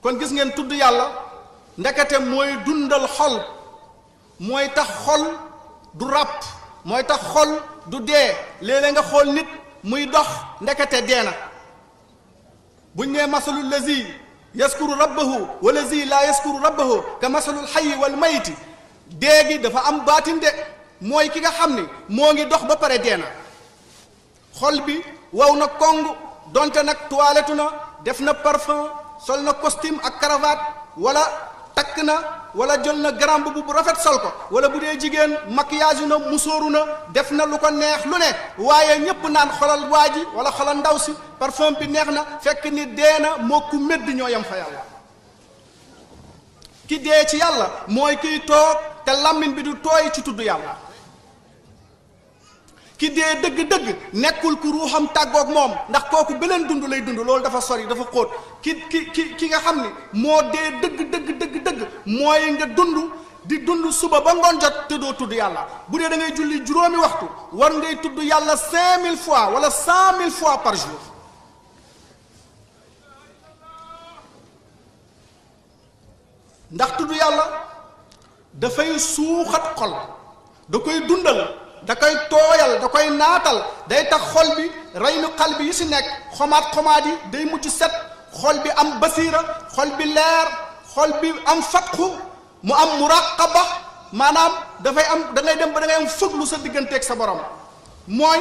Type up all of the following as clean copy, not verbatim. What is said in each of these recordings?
kon gis ngeen tudd yàlla ndekete mooy dundal xol mooy tax xol du ràpp mooy tax xol du dee léeg-léeg nga xool nit muy dox ndekete dee na buñ nee masalul lazi yaskuru rabbahu wa lazi laa yaskuru rabbahu ka masalul xayyi wal mayti dee gi dafa am baatin de mooy ki nga xam ni moo ngi dox ba pare dee na xol bi waw na kong donte nag toilette na def na parfum sol na costume ak cravate wala takk na wala jël na grand boubou bu rafet sol ko wala bu dee jigéen maquillage na musóoru na def na lu ko neex lu ne waaye ñépp naan xolal waa ji wala xolal ndaw si parfum bi neex na fekk ni dee na moo ku médd ñoo yem fa yàlla ki dee ci yàlla mooy kiy toog te làmmiñ bi du tooy ci tudd yàlla ki dee dëgg-dëgg nekkul ku ruuxam tàggoog moom ndax kooku beneen dund lay dund loolu dafa sori dafa xóot ki nga xam ni moo dee dëgg mooy nga dund di dund suba ba ngoon jot te doo tudd yàlla bu dee da ngay julli juróomi waxtu war ngay tudd yàlla 5000 fois wala 100000 fois par jour ndax tudd yàlla dafay suuxat xol da koy dundal da koy tooyal da koy naatal day tax xol bi reynu xal bi yi si nekk xomaat yi day mujj set xol bi am basiira xol bi leer xol bi am fatxu mu am muraqaba maanaam dafay am da ngay dem ba da ngay am fëglu sa digganteeg sa borom mooy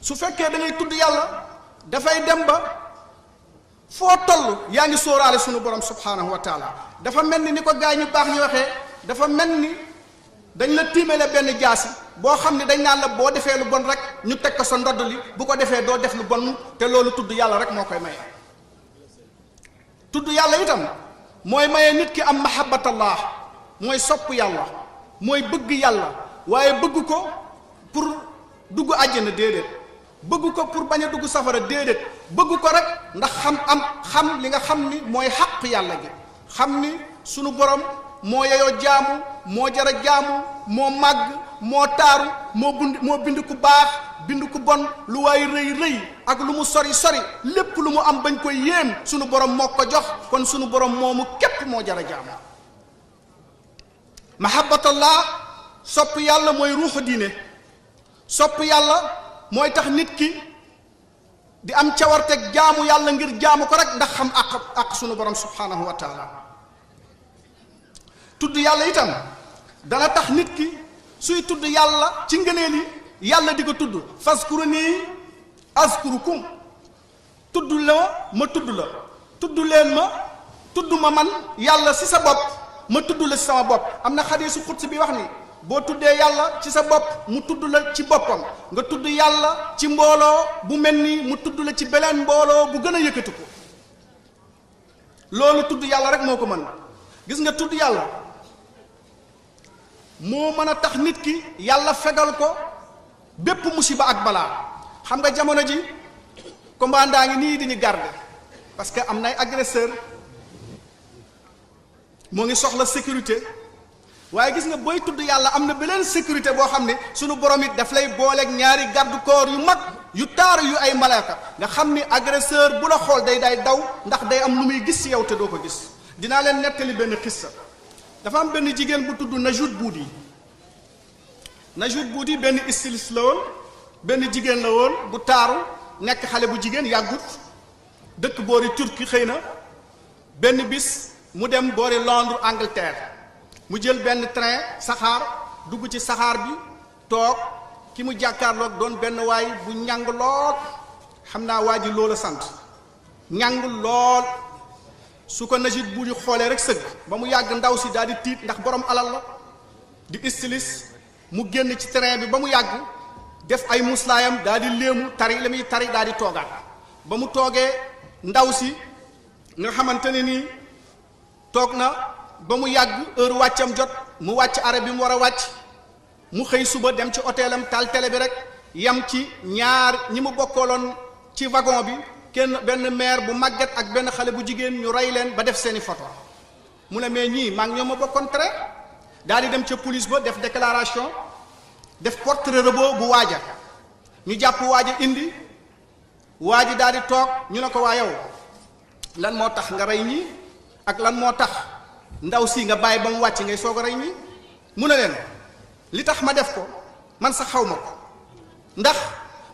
su fekkee da ngay tudd yàlla dafay dem ba foo toll yaa ngi sóoraale sunu borom subhanahu wa taala dafa mel ni ko gaay ñu baax ñu waxee dafa mel ni dañ la tiimale benn jaasi boo xam ne dañ naan la boo defee lu bon rek ñu teg ko sa ndodd li bu ko defee doo def lu bon te loolu tudd yàlla rek moo koy maye tudd yàlla itam mooy maye nit ki am mahabbatallah mooy sopp yàlla mooy bëgg yàlla waaye bëgg ko pour dugg àjjana déedéet bëgg ko pour bañ a dugg safara déedéet bëgg ko rek ndax xam li nga xam ni mooy xaq yàlla gi xam ni sunu borom moo yeyoo jaamu moo jara jaamu moo màgg moo taaru moo bind ku baax bind ku bon lu waay rëy ak lu mu sori lépp lu mu am bañ koy yéem sunu borom moo ko jox kon sunu borom moomu képp moo jara jaamu mahabbatallah sopp yàlla mooy ruuxu diine sopp yàlla mooy tax nit ki di am cawarteg jaamu yàlla ngir jaamu ko rek ndax xam ak sunu borom subhanahu wa taala tudd yàlla itam dana tax nit ki suy tudd yàlla ci ngëneel yi yàlla di ko tudd faskuruni azkurukum tudd la ma tudd la tudd leen ma tudd ma man yàlla ci sa bopp ma tudd la ci sama bopp am na xadiisu xudsi bi wax ni boo tuddee yàlla ci sa bopp mu tudd la ci boppam nga tudd yàlla ci mbooloo bu mel ni mu tudd la ci beneen mbooloo bu gën a yëkkati ko loolu tudd yàlla rek moo ko mën gis nga tudd yàlla moo mën a tax nit ki yàlla fegal ko bépp musiba ak balaa xam nga jamono ji commandant ngi nii di ñu garder parce que am nay agresseur moo ngi soxla sécurité waaye gis nga booy tudd yàlla am na beneen sécurité boo xam ne sunu borom it daf lay booleeg ñaari garde corps yu mag yu taaru yu ay malaaka nga xam ni agresseur bu la xool day daw ndax day am lu muy gis ci yow te doo ko gis dinaa leen nettali benn xissa dafa am benn jigéen bu tudd Najoud Boudi benn styliste la woon benn jigéen la woon bu taaru nekk xale bu jigéen yàggut dëkk boori Turquie xëy na benn bis mu dem boori Londres Angleterre mu jël benn train saxaar dugg ci saxaar bi toog ki mu jàkkaarloog doon benn waay bu ñàng lool xam naa waa ji loola sant ñàng lool su ko Najoud Boudi xoolee rek sëgg ba mu yàgg ndaw si daal di tiit ndax borom alal la di styliste mu génn ci terrain bi ba mu yàgg def ay muslaayam daal di léemu tari la muy tari daal di toogaat ba mu toogee ndaw si nga xamante ne nii toog na ba mu yàgg heure wàccam jot mu wàcc arrêt bi mu war a wàcc mu xëy suba dem ci hôtelam taal télé bi rek yam ci ñaar ñi mu bokkooloon ci wagon bi kenn benn maire bu màgget ak benn xale bu jigéen ñu rey leen ba def seeni photo mu ne mais ñii maa ngi ñoom ma bokkoon train daal di dem ca police ba def déclaration def portrait robot bu waaja ñu jàpp waaja indi waa ji daal di toog ñu ne ko waa yow lan moo tax nga rey ñii ak lan moo tax ndaw si nga bàyyi ba mu wàcc ngay soog a rey ñii mu ne leen li tax ma def ko man sax xaw ma ko ndax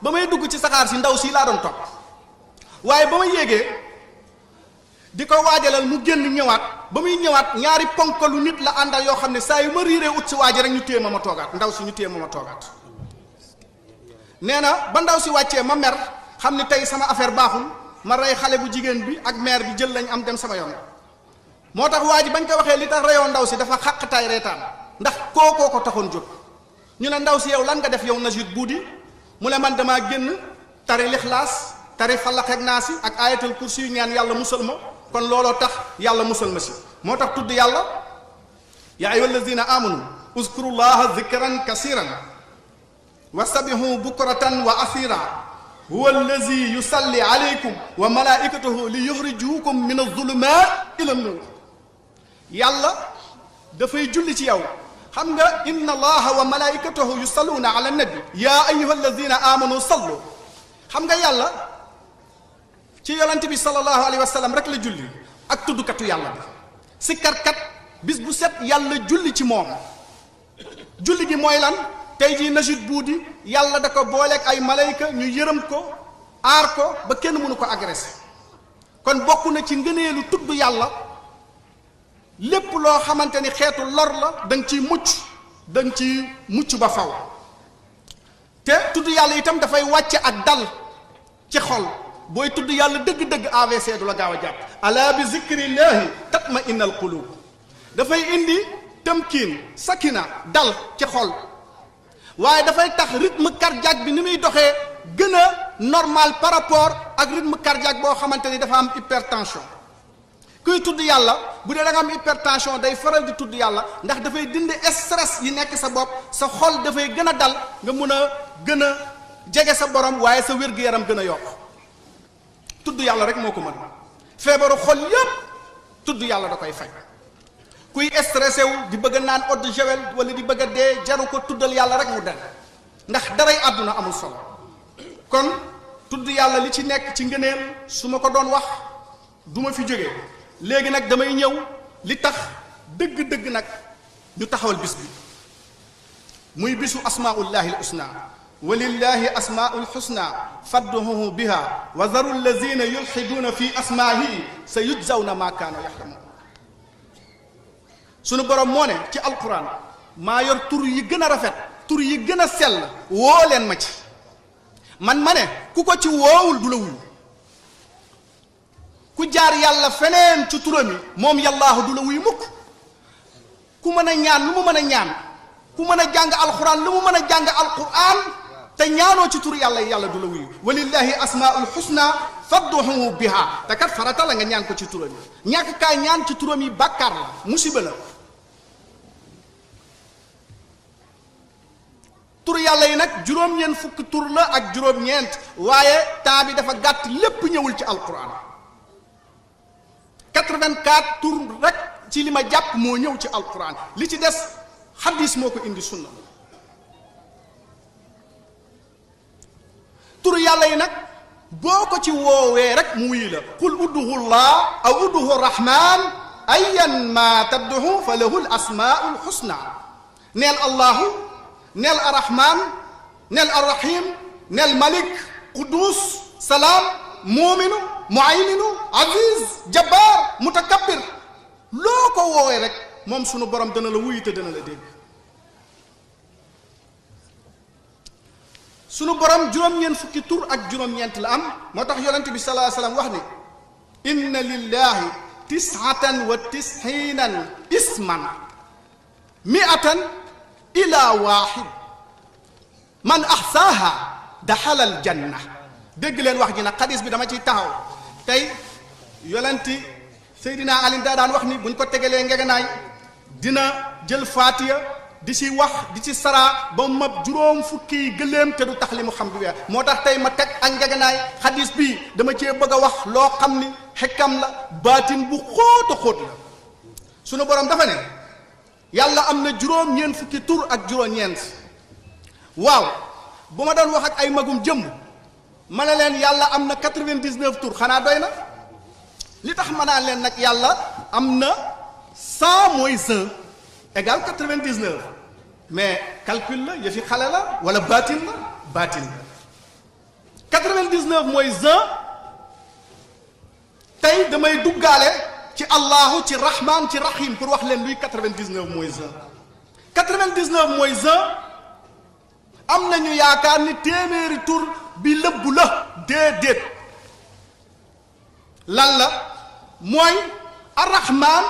ba may dugg ci saxaar si ndaw si laa doon topp waaye ba ma yéegee di ko waajalal mu génn ñëwaat ba muy ñëwaat ñaari ponkalu nit la àndal yoo xam ne saa yu ma riiree ut si waaji rek ñu téye ma toogaat ndaw si ñu téye ma toogaat nee na ba ndaw si wàccee ma mer xam ni tey sama affaire baaxul ma rey xale bu jigéen bi ak mère bi jël lañ am dem sama yoon moo tax waa ji bañ ko waxee li tax reyoo ndaw si dafa xàqtaay reetaan ndax kookoo ko taxoon jóg ñu ne ndaw si yow lan nga def yow Najid Buudi mu ne man damaa génn tari lixlaas tari Falaq ak Naas ak ayatul kursi yu ñaan yàlla musal ma kon looloo tax yàlla musal ma si moo tax tudd yàlla yaa ayyuha allazina amanu uzkurullaha zikran kasiran wasabihu bukratan wa asira huwa allazi yusalli alaykum wa malaikatuhu li yuxrijukum min az-zulumat ila an-nur yàlla dafay julli ci yow xam nga inna allaha wa malaikatahu yusalluna ala nabi ya ayyuha allazina amanu sallu xam nga yàlla ci yonent bi sallallahu alayhi wa sallam rek la julli ak tuddkatu yàlla bi sikkarkat bis bu set yàlla julli ci moom julli gi mooy lan tey jii Najid Buudi yàlla da ko booleeg ay malayka ñu yërëm ko aar ko ba kenn mënu ko agressé kon bokk na ci ngëneelu tudd yàlla lépp loo xamante ni xeetu lor la danga ciy mucc ba faw te tudd yàlla itam dafay wàcce ak dal ci xol booy tudd yàlla dëgg-dëgg AVC du la gaaw a jàpp ala bi zikrillahi tatma innal qulub dafay indi tamkiin sakina dal ci xol waaye dafay tax rythme cardiaque bi ni muy doxee gën a normal par rapport ak rythme cardiaque boo xamante ni dafa am hypertension kuy tudd yàlla bu dee da nga am hypertension day faral di tudd yàlla ndax dafay dindi stress yi nekk sa bopp sa xol dafay gën a dal nga mun a gën a jege sa borom waaye sa wér-gu-yaram gën a yokk tudd yàlla rek moo ko mën feebaru xol yépp tudd yàlla da koy faj kuy stressé wu di bëgg a naan eau de javel wala di bëgg a dee jaru ko tuddal yàlla rek mu del ndax daray àdduna amul solo kon tudd yàlla li ci nekk ci ngëneel su ma ko doon wax du ma fi jógee léegi nag damay ñëw li tax dëgg-dëgg nag ñu taxawal bis bi muy bisu asmaullahi al-husna walillahi asmaul husna fadduhu biha wa zaru allazina yulxiduuna fi asmaahi sa yujzawna ma kaanu yaxlamuun sunu borom moo ne ci alquran maa yor tur yi gën a rafet tur yi gën a sell woo leen ma ci man ma ne ku ko ci woowul du la wuyu ku jaar yàlla feneen ci turam yi moom yàllaahu du la wuyu mukk ku mën a ñaan lu mu mën a ñaan ku mën a jàng alquran lu mu mën a jàng alquran te ñaanoo ci tur yàlla yàlla du la wuyu walillahi asmaul husna fadduhu biha te kat farata la nga ñaan ko ci turam yi ñàkk kaa ñaan ci turam yi bàkkaar la musiba la tur yàlla yi nag juróom-ñeent fukki tur la ak juróom-ñeent waaye temps bi dafa gàtt lépp ñëwul ci alquran 84 tur rek ci li ma jàpp moo ñëw ci alquran li ci des xadis moo ko indi sunna tur yàlla yi nag boo ko ci woowee rek mu wuyu la qul udduhu llah aw udduhu rahman ayan ma tadduhu fa lahu l asmaul husna neel allahu neel arrahman neel arrahim neel malik quddus salaam muuminu muayminu aziz jabbar mutakabbir loo ko woowee rek moom sunu borom dana la wuyu te dana la dégg sunu borom juróom-ñeent fukki tur ak juróom-ñeent la am moo tax yonent bi sallallahu alayhi wasallam wax ni inna lillahi tis'atan wa tis'inan isman mi'atan ila wahid man ahsaha daxala al janna dégg leen wax ji nag xadis bi dama ciy taxaw tey yonenti Seydina Ali daa daan wax ni buñ ko tegalee ngegenaay dina jël faatiya di ci wax di ci saraa ba mab juróom fukki gëléem te du tax li mu xam du weer moo tax tey ma teg ak ngegenaay xadis bii dama cee bëgg a wax loo xam ni xekkam la baatin bu xóot a xóot la sunu borom dafa ne yàlla am na juróom-ñeent fukki tur ak juróom-ñeent waaw bu ma doon wax ak ay magum jëmm ma ne leen yàlla am na 99 tur xanaa doy na li tax ma naan leen nag yàlla am na 100 moins 1 égale 99 mais calcul la yëfi xale la wala baatin la baatin la 99 moins 1 tey damay duggaale ci allahu ci rahman ci rahim pour wax leen luy 99 moins 1 99 moins 1 am nañu yaakaar ni téeméeri tur bi lëbbu la déedéet lan la mooy arrahman